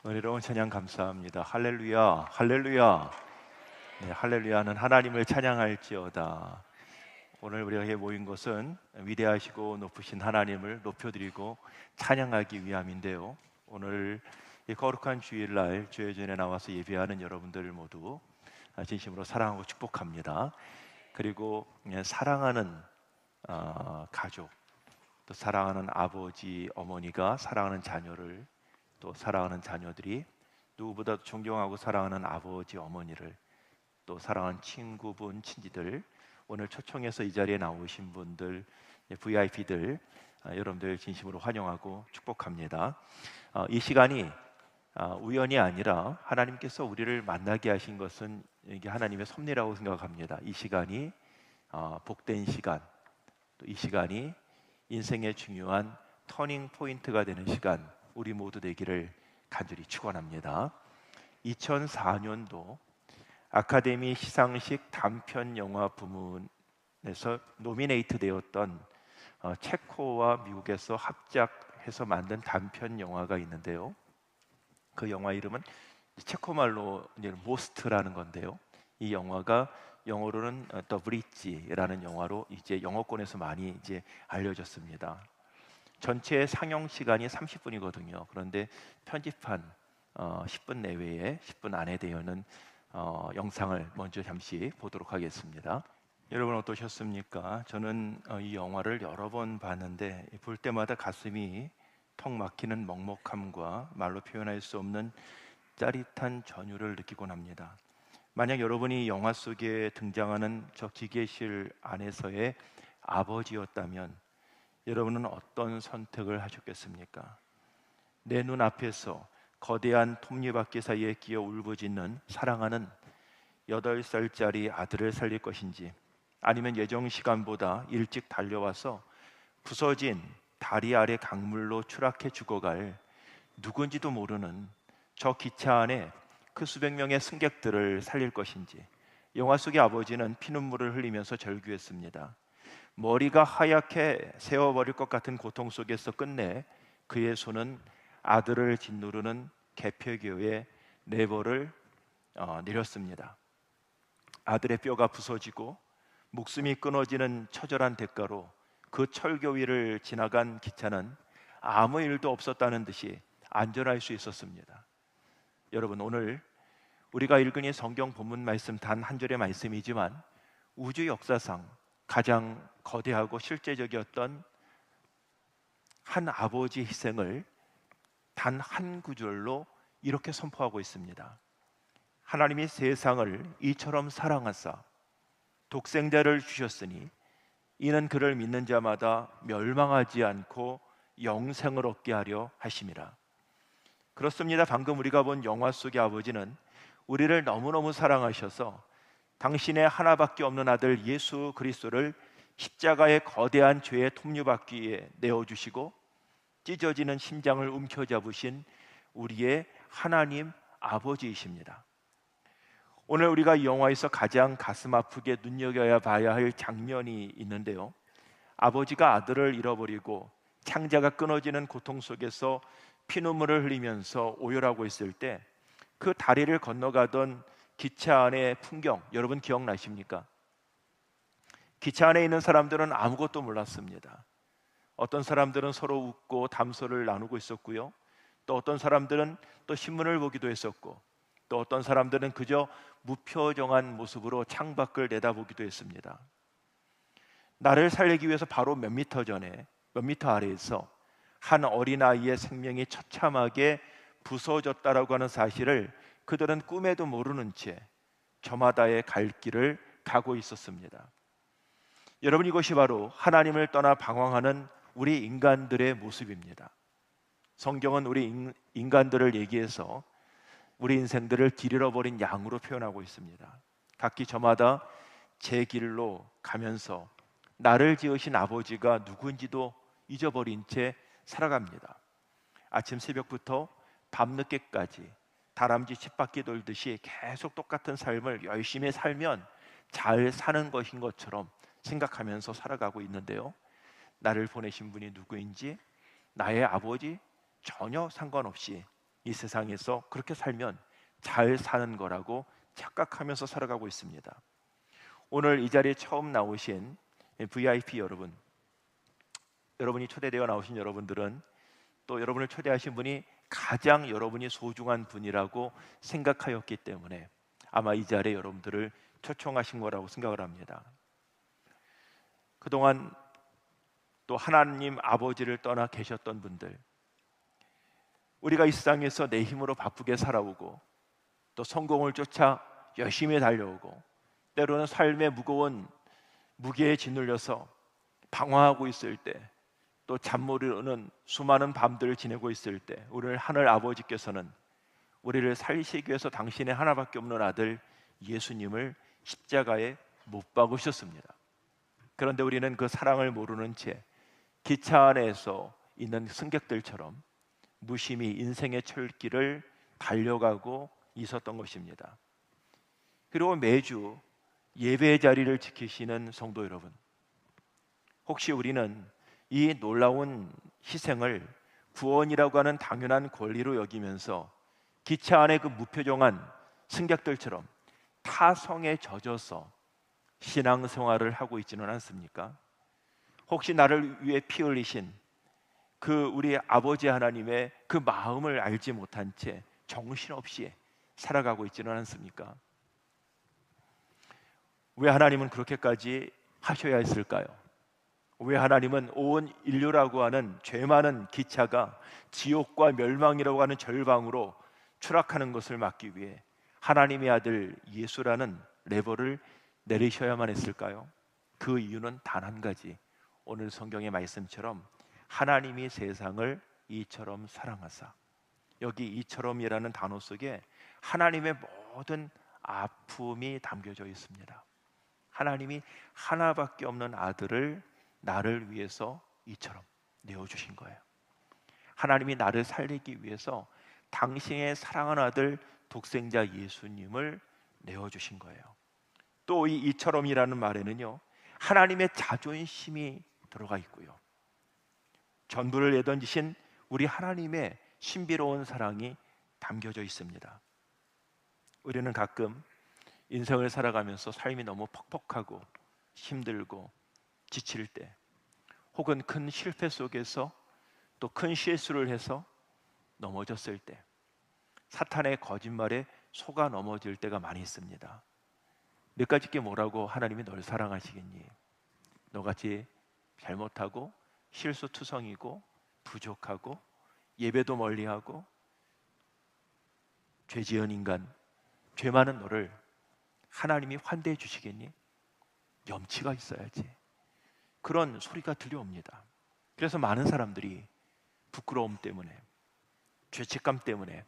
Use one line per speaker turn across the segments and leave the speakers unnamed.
은혜로운 찬양 감사합니다. 할렐루야, 할렐루야. 네, 할렐루야는 하나님을 찬양할지어다. 오늘 우리가 여기 모인 것은 위대하시고 높으신 하나님을 높여드리고 찬양하기 위함인데요. 오늘 이 거룩한 주일날 주의 전에 나와서 예배하는 여러분들 모두 진심으로 사랑하고 축복합니다. 그리고 사랑하는 가족, 또 사랑하는 아버지, 어머니가 사랑하는 자녀를, 또 사랑하는 자녀들이 누구보다도 존경하고 사랑하는 아버지, 어머니를, 또 사랑하는 친구분, 친지들, 오늘 초청해서 이 자리에 나오신 분들, VIP들, 여러분들 진심으로 환영하고 축복합니다. 이 시간이 우연이 아니라 하나님께서 우리를 만나게 하신 것은 이게 하나님의 섭리라고 생각합니다. 이 시간이 복된 시간, 또 이 시간이 인생의 중요한 터닝 포인트가 되는 시간, 우리 모두 되기를 간절히 축원합니다. 2004년도 아카데미 시상식 단편 영화 부문에서 노미네이트 되었던 체코와 미국에서 합작해서 만든 단편 영화가 있는데요. 그 영화 이름은 체코말로 모스트라는 건데요. 이 영화가 영어로는 더 브릿지라는 영화로 이제 영어권에서 많이 이제 알려졌습니다. 전체 상영 시간이 30분이거든요. 그런데 편집한 10분 내외에 10분 안에 되어는 영상을 먼저 잠시 보도록 하겠습니다. 여러분 어떠셨습니까? 저는 이 영화를 여러 번 봤는데 볼 때마다 가슴이 턱 막히는 먹먹함과 말로 표현할 수 없는 짜릿한 전율을 느끼곤 합니다. 만약 여러분이 영화 속에 등장하는 저 기계실 안에서의 아버지였다면 여러분은 어떤 선택을 하셨겠습니까? 내 눈앞에서 거대한 톱니바퀴 사이에 끼어 울부짖는 사랑하는 8살짜리 아들을 살릴 것인지, 아니면 예정 시간보다 일찍 달려와서 부서진 다리 아래 강물로 추락해 죽어갈 누군지도 모르는 저 기차 안에 그 수백 명의 승객들을 살릴 것인지. 영화 속의 아버지는 피눈물을 흘리면서 절규했습니다. 머리가 하얗게 세워버릴 것 같은 고통 속에서 끝내 그의 손은 아들을 짓누르는 개폐교의 레버를 내렸습니다. 아들의 뼈가 부서지고 목숨이 끊어지는 처절한 대가로 그 철교 위를 지나간 기차는 아무 일도 없었다는 듯이 안전할 수 있었습니다. 여러분, 오늘 우리가 읽은 이 성경 본문 말씀 단 한 절의 말씀이지만 우주 역사상 가장 거대하고 실제적이었던 한 아버지의 희생을 단 한 구절로 이렇게 선포하고 있습니다. 하나님이 세상을 이처럼 사랑하사 독생자를 주셨으니 이는 그를 믿는 자마다 멸망하지 않고 영생을 얻게 하려 하심이라. 그렇습니다. 방금 우리가 본 영화 속의 아버지는 우리를 너무너무 사랑하셔서 당신의 하나밖에 없는 아들 예수 그리스도를 십자가의 거대한 죄의 톱니바퀴에 내어주시고 찢어지는 심장을 움켜잡으신 우리의 하나님 아버지이십니다. 오늘 우리가 이 영화에서 가장 가슴 아프게 눈여겨야 봐야 할 장면이 있는데요. 아버지가 아들을 잃어버리고 창자가 끊어지는 고통 속에서 피눈물을 흘리면서 오열하고 있을 때 그 다리를 건너가던 기차 안의 풍경, 여러분 기억나십니까? 기차 안에 있는 사람들은 아무것도 몰랐습니다. 어떤 사람들은 서로 웃고 담소를 나누고 있었고요. 또 어떤 사람들은 또 신문을 보기도 했었고, 또 어떤 사람들은 그저 무표정한 모습으로 창밖을 내다보기도 했습니다. 나를 살리기 위해서 바로 몇 미터 전에, 몇 미터 아래에서 한 어린아이의 생명이 처참하게 부서졌다라고 하는 사실을 그들은 꿈에도 모르는 채 저마다의 갈 길을 가고 있었습니다. 여러분, 이것이 바로 하나님을 떠나 방황하는 우리 인간들의 모습입니다. 성경은 우리 인간들을 얘기해서 우리 인생들을 길 잃어버린 양으로 표현하고 있습니다. 각기 저마다 제 길로 가면서 나를 지으신 아버지가 누구인지도 잊어버린 채 살아갑니다. 아침 새벽부터 밤늦게까지 다람쥐 쳇바퀴 돌듯이 계속 똑같은 삶을 열심히 살면 잘 사는 것인 것처럼 생각하면서 살아가고 있는데요. 나를 보내신 분이 누구인지, 나의 아버지 전혀 상관없이 이 세상에서 그렇게 살면 잘 사는 거라고 착각하면서 살아가고 있습니다. 오늘 이 자리에 처음 나오신 VIP 여러분, 여러분이 초대되어 나오신 여러분들은 또 여러분을 초대하신 분이 가장 여러분이 소중한 분이라고 생각하였기 때문에 아마 이 자리에 여러분들을 초청하신 거라고 생각을 합니다. 그동안 또 하나님 아버지를 떠나 계셨던 분들, 우리가 이 세상에서 내 힘으로 바쁘게 살아오고 또 성공을 쫓아 열심히 달려오고 때로는 삶의 무거운 무게에 짓눌려서 방황하고 있을 때, 또 잠 못 이루는 수많은 밤들을 지내고 있을 때 우리를 하늘 아버지께서는 우리를 살리시기 위해서 당신의 하나밖에 없는 아들 예수님을 십자가에 못 박으셨습니다. 그런데 우리는 그 사랑을 모르는 채 기차 안에서 있는 승객들처럼 무심히 인생의 철길을 달려가고 있었던 것입니다. 그리고 매주 예배 자리를 지키시는 성도 여러분, 혹시 우리는 이 놀라운 희생을 구원이라고 하는 당연한 권리로 여기면서 기차 안에 그 무표정한 승객들처럼 타성에 젖어서 신앙생활을 하고 있지는 않습니까? 혹시 나를 위해 피 흘리신 그 우리 아버지 하나님의 그 마음을 알지 못한 채 정신없이 살아가고 있지는 않습니까? 왜 하나님은 그렇게까지 하셔야 했을까요? 왜 하나님은 온 인류라고 하는 죄 많은 기차가 지옥과 멸망이라고 하는 절방으로 추락하는 것을 막기 위해 하나님의 아들 예수라는 레버를 내리셔야만 했을까요? 그 이유는 단 한 가지, 오늘 성경의 말씀처럼 하나님이 세상을 이처럼 사랑하사, 여기 이처럼이라는 단어 속에 하나님의 모든 아픔이 담겨져 있습니다. 하나님이 하나밖에 없는 아들을 나를 위해서 이처럼 내어주신 거예요. 하나님이 나를 살리기 위해서 당신의 사랑하는 아들 독생자 예수님을 내어주신 거예요. 또 이 이처럼이라는 말에는요, 하나님의 자존심이 들어가 있고요, 전부를 내던지신 우리 하나님의 신비로운 사랑이 담겨져 있습니다. 우리는 가끔 인생을 살아가면서 삶이 너무 퍽퍽하고 힘들고 지칠 때, 혹은 큰 실패 속에서 또 큰 실수를 해서 넘어졌을 때, 사탄의 거짓말에 속아 넘어질 때가 많이 있습니다. 몇 가지께 뭐라고 하나님이 널 사랑하시겠니? 너같이 잘못하고 실수투성이고 부족하고 예배도 멀리하고 죄 지은 인간, 죄 많은 너를 하나님이 환대해 주시겠니? 염치가 있어야지. 그런 소리가 들려옵니다. 그래서 많은 사람들이 부끄러움 때문에, 죄책감 때문에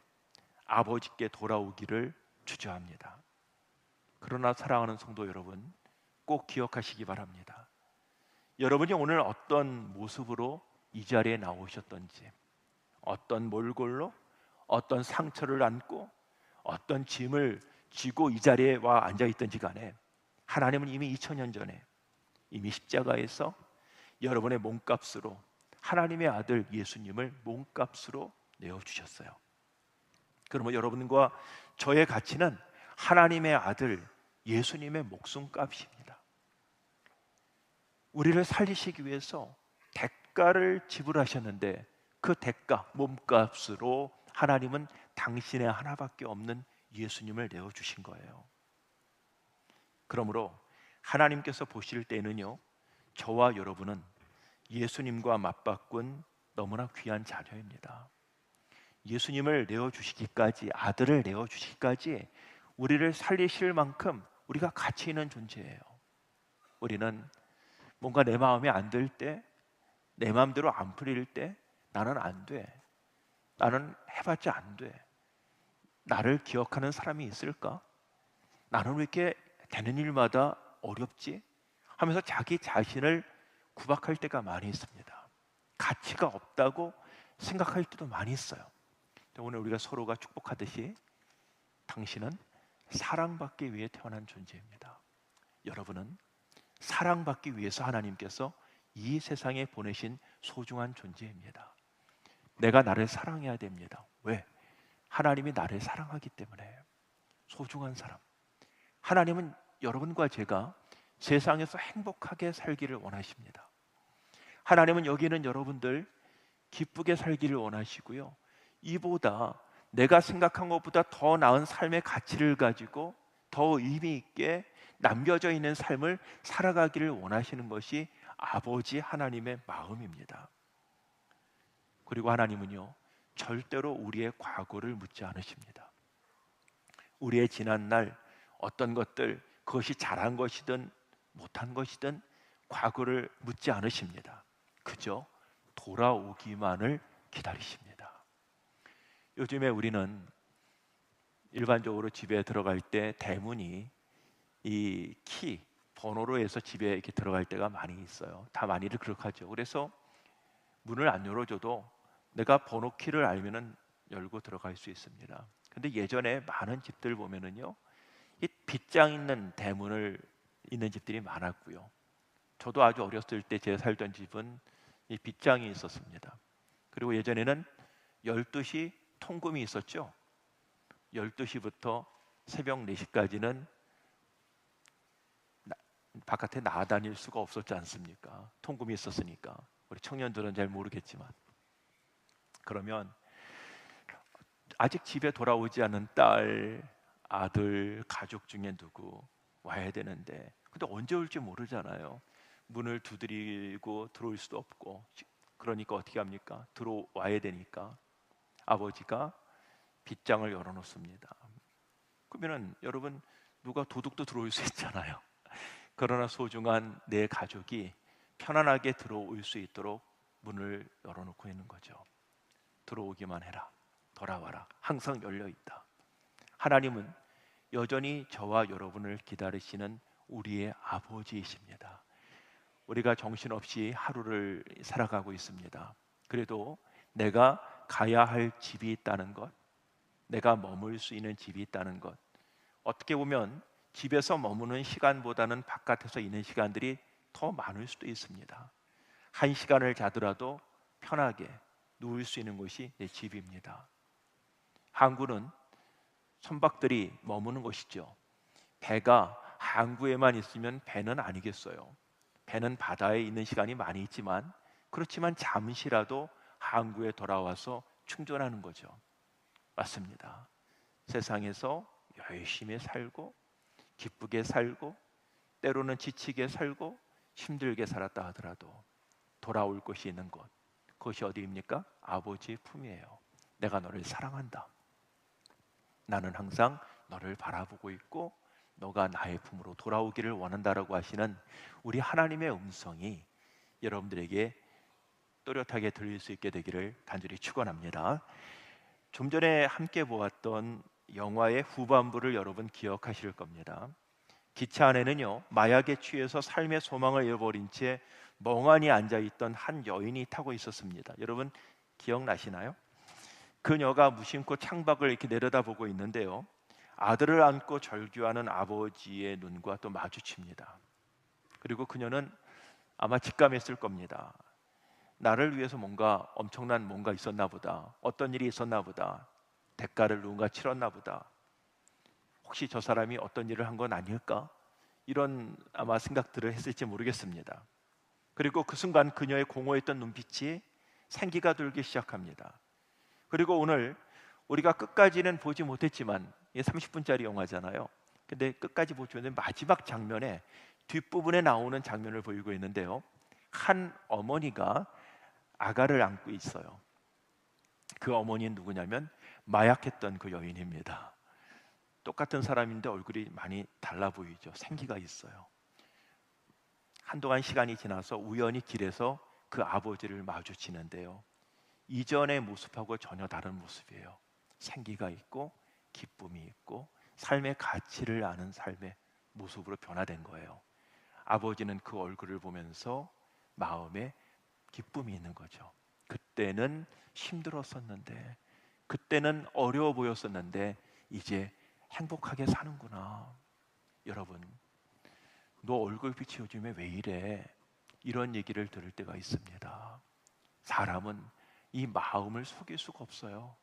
아버지께 돌아오기를 주저합니다. 그러나 사랑하는 성도 여러분, 꼭 기억하시기 바랍니다. 여러분이 오늘 어떤 모습으로 이 자리에 나오셨던지, 어떤 몰골로, 어떤 상처를 안고, 어떤 짐을 쥐고 이 자리에 와 앉아있던지 간에 하나님은 이미 2000년 전에 이미 십자가에서 여러분의 몸값으로 하나님의 아들 예수님을 몸값으로 내어주셨어요. 그러면 여러분과 저의 가치는 하나님의 아들 예수님의 목숨값입니다. 우리를 살리시기 위해서 대가를 지불하셨는데 그 대가, 몸값으로 하나님은 당신의 하나밖에 없는 예수님을 내어주신 거예요. 그러므로 하나님께서 보실 때는요, 저와 여러분은 예수님과 맞바꾼 너무나 귀한 자녀입니다. 예수님을 내어주시기까지, 아들을 내어주시기까지 우리를 살리실 만큼 우리가 가치 있는 존재예요. 우리는 뭔가 내 마음에 안 들 때, 내 마음대로 안 풀릴 때 나는 안 돼, 나는 해봤자 안 돼, 나를 기억하는 사람이 있을까? 나는 왜 이렇게 되는 일마다 어렵지? 하면서 자기 자신을 구박할 때가 많이 있습니다. 가치가 없다고 생각할 때도 많이 있어요. 오늘 우리가 서로가 축복하듯이 당신은 사랑받기 위해 태어난 존재입니다. 여러분은 사랑받기 위해서 하나님께서 이 세상에 보내신 소중한 존재입니다. 내가 나를 사랑해야 됩니다. 왜? 하나님이 나를 사랑하기 때문에. 소중한 사람. 하나님은 여러분과 제가 세상에서 행복하게 살기를 원하십니다. 하나님은 여기 있는 여러분들 기쁘게 살기를 원하시고요. 이보다 내가 생각한 것보다 더 나은 삶의 가치를 가지고 더 의미 있게 남겨져 있는 삶을 살아가기를 원하시는 것이 아버지 하나님의 마음입니다. 그리고 하나님은요, 절대로 우리의 과거를 묻지 않으십니다. 우리의 지난날 어떤 것들, 그것이 잘한 것이든 못한 것이든 과거를 묻지 않으십니다. 그저 돌아오기만을 기다리십니다. 요즘에 우리는 일반적으로 집에 들어갈 때 대문이 이 키, 번호로 해서 집에 이렇게 들어갈 때가 많이 있어요. 다 많이들 그렇게 하죠. 그래서 문을 안 열어줘도 내가 번호 키를 알면은 열고 들어갈 수 있습니다. 근데 예전에 많은 집들 보면은요, 이 빗장 있는 대문을 있는 집들이 많았고요. 저도 아주 어렸을 때 제가 살던 집은 이 빗장이 있었습니다. 그리고 예전에는 12시 통금이 있었죠. 12시부터 새벽 4시까지는 바깥에 나다닐 수가 없었지 않습니까? 통금이 있었으니까. 우리 청년들은 잘 모르겠지만. 그러면 아직 집에 돌아오지 않은 딸, 아들, 가족 중에 누구 와야 되는데, 근데 언제 올지 모르잖아요. 문을 두드리고 들어올 수도 없고, 그러니까 어떻게 합니까? 들어와야 되니까 아버지가 빗장을 열어놓습니다. 그러면은 여러분, 누가 도둑도 들어올 수 있잖아요. 그러나 소중한 내 가족이 편안하게 들어올 수 있도록 문을 열어놓고 있는 거죠. 들어오기만 해라. 돌아와라. 항상 열려 있다. 하나님은 여전히 저와 여러분을 기다리시는 우리의 아버지이십니다. 우리가 정신없이 하루를 살아가고 있습니다. 그래도 내가 가야 할 집이 있다는 것, 내가 머물 수 있는 집이 있다는 것, 어떻게 보면 집에서 머무는 시간보다는 바깥에서 있는 시간들이 더 많을 수도 있습니다. 1시간을 자더라도 편하게 누울 수 있는 곳이 내 집입니다. 항구는 선박들이 머무는 곳이죠. 배가 항구에만 있으면 배는 아니겠어요. 배는 바다에 있는 시간이 많이 있지만, 그렇지만 잠시라도 항구에 돌아와서 충전하는 거죠. 맞습니다. 세상에서 열심히 살고 기쁘게 살고 때로는 지치게 살고 힘들게 살았다 하더라도 돌아올 곳이 있는 곳, 그것이 어디입니까? 아버지의 품이에요. 내가 너를 사랑한다. 나는 항상 너를 바라보고 있고 너가 나의 품으로 돌아오기를 원한다라고 하시는 우리 하나님의 음성이 여러분들에게 또렷하게 들릴 수 있게 되기를 간절히 축원합니다. 좀 전에 함께 보았던 영화의 후반부를 여러분 기억하실 겁니다. 기차 안에는요, 마약에 취해서 삶의 소망을 잃어버린 채 멍하니 앉아있던 한 여인이 타고 있었습니다. 여러분 기억나시나요? 그녀가 무심코 창밖을 이렇게 내려다보고 있는데요, 아들을 안고 절규하는 아버지의 눈과 또 마주칩니다. 그리고 그녀는 아마 직감했을 겁니다. 나를 위해서 뭔가 엄청난 뭔가 있었나 보다. 어떤 일이 있었나 보다. 대가를 누군가 치렀나 보다. 혹시 저 사람이 어떤 일을 한 건 아닐까? 이런 아마 생각들을 했을지 모르겠습니다. 그리고 그 순간 그녀의 공허했던 눈빛이 생기가 돌기 시작합니다. 그리고 오늘 우리가 끝까지는 보지 못했지만, 이게 30분짜리 영화잖아요. 근데 끝까지 보지 못했는데 마지막 장면에 뒷부분에 나오는 장면을 보이고 있는데요, 한 어머니가 아가를 안고 있어요. 그 어머니는 누구냐면 마약했던 그 여인입니다. 똑같은 사람인데 얼굴이 많이 달라 보이죠. 생기가 있어요. 한동안 시간이 지나서 우연히 길에서 그 아버지를 마주치는데요, 이전의 모습하고 전혀 다른 모습이에요. 생기가 있고 기쁨이 있고 삶의 가치를 아는 삶의 모습으로 변화된 거예요. 아버지는 그 얼굴을 보면서 마음에 기쁨이 있는 거죠. 그때는 힘들었었는데, 그때는 어려워 보였었는데 이제 행복하게 사는구나. 여러분, 너 얼굴빛이 요즘에 왜 이래? 이런 얘기를 들을 때가 있습니다. 사람은 이 마음을 속일 수가 없어요.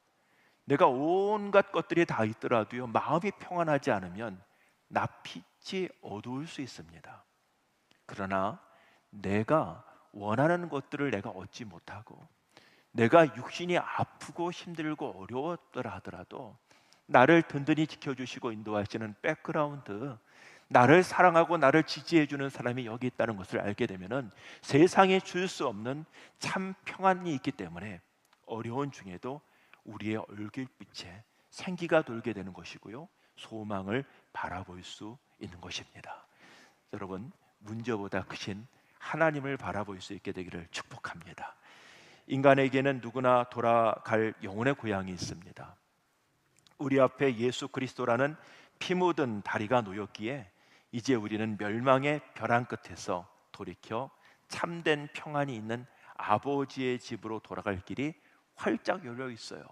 내가 온갖 것들이 다 있더라도요, 마음이 평안하지 않으면 낯빛이 어두울 수 있습니다. 그러나 내가 원하는 것들을 내가 얻지 못하고, 내가 육신이 아프고 힘들고 어려웠더라 하더라도 나를 든든히 지켜주시고 인도하시는 백그라운드, 나를 사랑하고 나를 지지해주는 사람이 여기 있다는 것을 알게 되면은 세상에 줄 수 없는 참 평안이 있기 때문에 어려운 중에도 우리의 얼굴빛에 생기가 돌게 되는 것이고요, 소망을 바라볼 수 있는 것입니다. 여러분, 문제보다 크신 하나님을 바라볼 수 있게 되기를 축복합니다. 인간에게는 누구나 돌아갈 영혼의 고향이 있습니다. 우리 앞에 예수 그리스도라는 피 묻은 다리가 놓였기에 이제 우리는 멸망의 벼랑 끝에서 돌이켜 참된 평안이 있는 아버지의 집으로 돌아갈 길이 활짝 열려 있어요.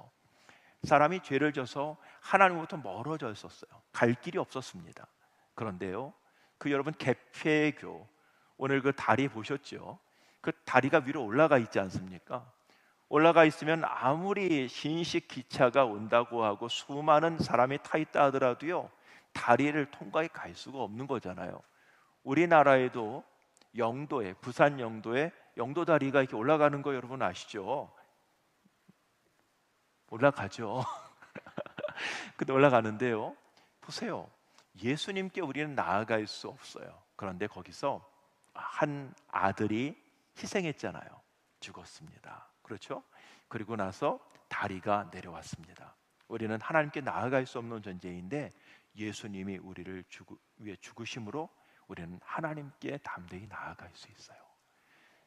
사람이 죄를 져서 하나님으로부터 멀어져 있었어요. 갈 길이 없었습니다. 그런데요, 그 여러분 개폐교, 오늘 그 다리 보셨죠? 그 다리가 위로 올라가 있지 않습니까? 올라가 있으면 아무리 신식 기차가 온다고 하고 수많은 사람이 타 있다 하더라도요, 다리를 통과해 갈 수가 없는 거잖아요. 우리나라에도 영도에, 부산 영도에 영도다리가 이렇게 올라가는 거 여러분 아시죠? 올라가죠. 근데 올라가는데요, 보세요. 예수님께 우리는 나아갈 수 없어요. 그런데 거기서 한 아들이 희생했잖아요. 죽었습니다. 그렇죠? 그리고 나서 다리가 내려왔습니다. 우리는 하나님께 나아갈 수 없는 존재인데 예수님이 우리를 위해 죽으심으로 우리는 하나님께 담대히 나아갈 수 있어요.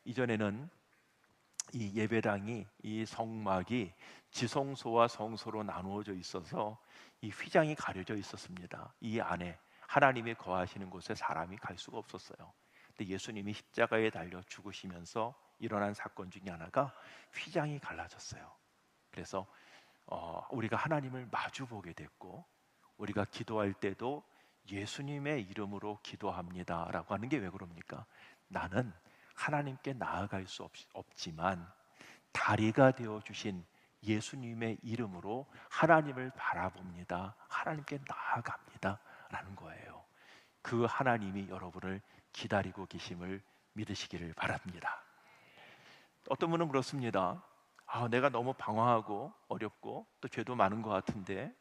이전에는 이 예배당이, 이 성막이 지성소와 성소로 나누어져 있어서 이 휘장이 가려져 있었습니다. 이 안에 하나님이 거하시는 곳에 사람이 갈 수가 없었어요. 근데 예수님이 십자가에 달려 죽으시면서 일어난 사건 중에 하나가 휘장이 갈라졌어요. 그래서 우리가 하나님을 마주보게 됐고, 우리가 기도할 때도 예수님의 이름으로 기도합니다라고 하는 게 왜 그럽니까? 나는 하나님께 나아갈 수 없지만 다리가 되어 주신 예수님의 이름으로 하나님을 바라봅니다. 하나님께 나아갑니다. 라는 거예요. 그 하나님이 여러분을 기다리고 계심을 믿으시기를 바랍니다. 어떤 분은 그렇습니다. 내가 너무 방황하고 어렵고 또 죄도 많은 것 같은데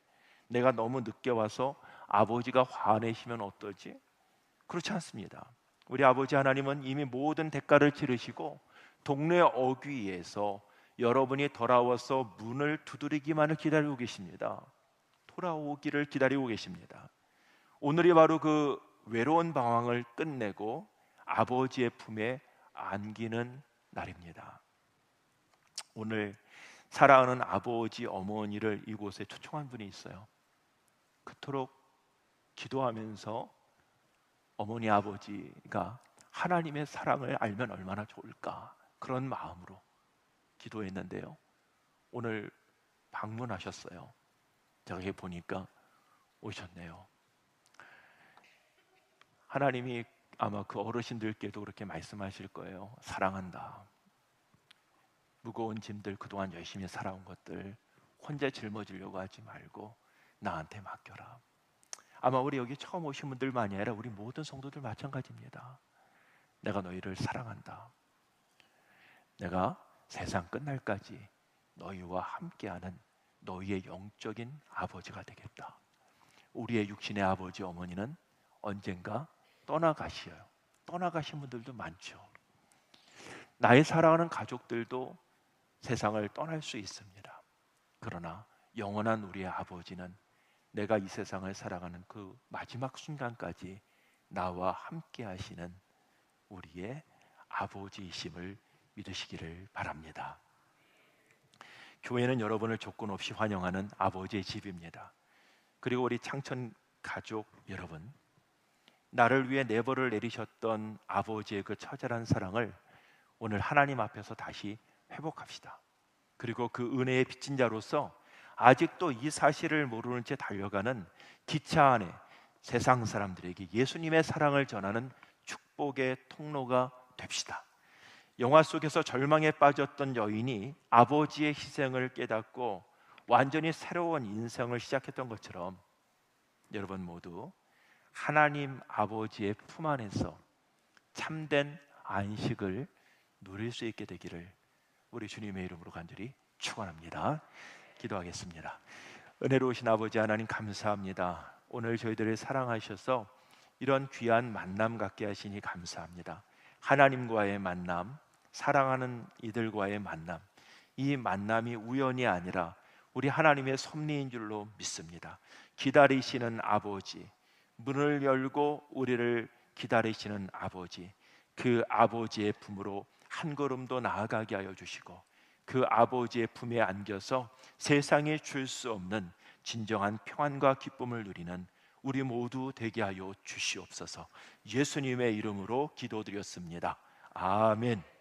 내가 너무 늦게 와서 아버지가 화내시면 어떠지? 그렇지 않습니다. 우리 아버지 하나님은 이미 모든 대가를 치르시고 동네 어귀에서 여러분이 돌아와서 문을 두드리기만을 기다리고 계십니다. 돌아오기를 기다리고 계십니다. 오늘이 바로 그 외로운 방황을 끝내고 아버지의 품에 안기는 날입니다. 오늘 사랑하는 아버지, 어머니를 이곳에 초청한 분이 있어요. 그토록 기도하면서 어머니, 아버지가 하나님의 사랑을 알면 얼마나 좋을까, 그런 마음으로 기도했는데요, 오늘 방문하셨어요. 제가 이렇게 보니까 오셨네요. 하나님이 아마 그 어르신들께도 그렇게 말씀하실 거예요. 사랑한다. 무거운 짐들, 그동안 열심히 살아온 것들 혼자 짊어지려고 하지 말고 나한테 맡겨라. 아마 우리 여기 처음 오신 분들만이 아니라 우리 모든 성도들 마찬가지입니다. 내가 너희를 사랑한다. 내가 세상 끝날까지 너희와 함께하는 너희의 영적인 아버지가 되겠다. 우리의 육신의 아버지, 어머니는 언젠가 떠나가시어요. 떠나가신 분들도 많죠. 나의 사랑하는 가족들도 세상을 떠날 수 있습니다. 그러나 영원한 우리의 아버지는 내가 이 세상을 살아가는 그 마지막 순간까지 나와 함께 하시는 우리의 아버지이심을 믿으시기를 바랍니다. 교회는 여러분을 조건 없이 환영하는 아버지의 집입니다. 그리고 우리 창천 가족 여러분, 나를 위해 내버를 내리셨던 아버지의 그 처절한 사랑을 오늘 하나님 앞에서 다시 회복합시다. 그리고 그 은혜의 빚진 자로서 아직도 이 사실을 모르는 채 달려가는 기차 안에 세상 사람들에게 예수님의 사랑을 전하는 축복의 통로가 됩시다. 영화 속에서 절망에 빠졌던 여인이 아버지의 희생을 깨닫고 완전히 새로운 인생을 시작했던 것처럼 여러분 모두 하나님 아버지의 품 안에서 참된 안식을 누릴 수 있게 되기를 우리 주님의 이름으로 간절히 축원합니다. 기도하겠습니다. 은혜로우신 아버지 하나님 감사합니다. 오늘 저희들을 사랑하셔서 이런 귀한 만남 갖게 하시니 감사합니다. 하나님과의 만남, 사랑하는 이들과의 만남, 이 만남이 우연이 아니라 우리 하나님의 섭리인 줄로 믿습니다. 기다리시는 아버지, 문을 열고 우리를 기다리시는 아버지, 그 아버지의 품으로 한 걸음도 나아가게 하여 주시고 그 아버지의 품에 안겨서 세상에 줄 수 없는 진정한 평안과 기쁨을 누리는 우리 모두 되게 하여 주시옵소서. 예수님의 이름으로 기도드렸습니다. 아멘.